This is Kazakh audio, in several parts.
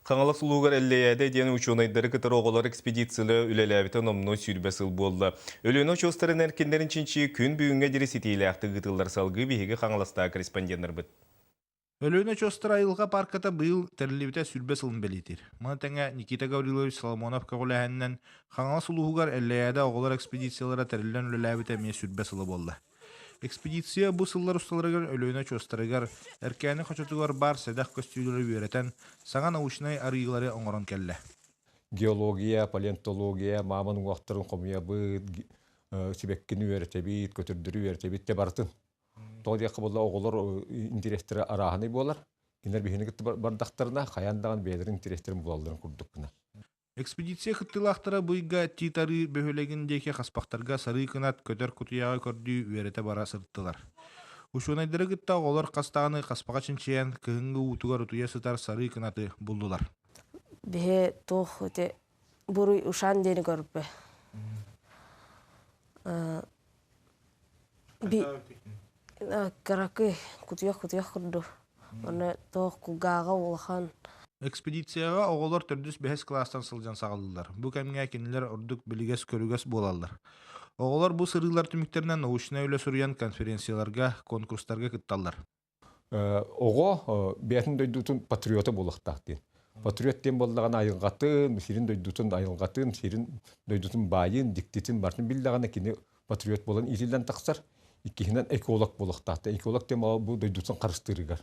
Қаңала сұлуғар әллейәді дені ученайдары кітір оғылар экспедициялы үлеләбіті номно сүйрбәсіл болды. Өліні чостарын әркендерін чинчи күн бүгінге дері сетейлі ақты ғытылар салғы бейгі қаңаласта корреспонденттер бұд. Өлөне чостыра айылға парката быйыл тәрілебіте сүрбе сылын бәлетер. Мұны тәңе Никита Гаврилович Соломонов кағыләхәннен қаңала сұлуғар әллейәді оғылар экспедициялары тәрілден үлеләбіте ме сүрбе сылы болды. Экспедиция бұл сыллар ұсталарығар өлөне чостырығар, әркәні қочатығар бар сәдәқ көстүйлері өретен саңа научнай арыйлары оңырын кәлі. Геология, палеонтология, маманың уақыттарын қомия бұд, себеккені өретебейт, көтірдірі өретебейт те бартын. Тоғдия қабылда оғылар интерестері арағаны болар. Кенер бейіні бардақтарына қаяндаған бейлер интерестерін болаларын күрдік. Экспедиция қыттылақтыра бұйға титары бөхөлегіндегі қаспақтарға сары кынат көтер күтияға көрді өреті бара сырттылар. Ушунайдары қытта олар қастағаны қаспаға чинчиян күйінгі ұтуғар ұтуя сытар сары кынаты бұлдылар. Бе тоқ өте бұруй ұшан дені көріп бе. Қарақы күтияқ күрді. Оны тоқ күлғаға олған. Экспедицияға оғылар түрдіс бәхес кластан сылжан сағылдылар. Бұ кәмге кенілер үрдік білігес көрігес болалдар. Оғылар бұл сырылар түміктерінен научна өлі сүрген конференцияларға, конкурстарға кытталдар. Оғы бәтін дөйдутын патриоты болықтақтын. Патриоттен болдаған айылғатын, сирин дөйдутын айылғатын, сирин дөйдутын байын, диктетін бартын білдіғаны кені патриот болан изилден тақсар, иккихінен эколог болықтақты. Эколог тем бұл дөйдутын қарыстырығар.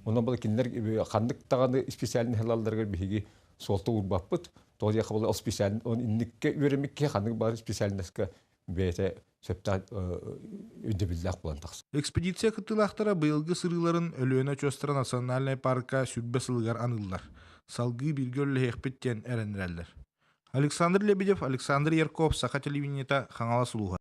Онан бұл кенілер қандық тағаны специалін хелалдарға бігі солты ұрбаппыт. Тоғдия қабылы ол специалін, он инникке өремекке қандық бар специалінеске бәйті сөпті өйдебілдіғ болан тақсы. Экспедиция қыттылақтара бұйылғы сырыларын өлөне чостыра национальный парка сүрбе сылғар анылдар. Салғы біргөлі хекпеттен әрінірәлдер. Александр Лебедев, Александр Ярков, Саха телевидениета, Хаңала Сұлуға.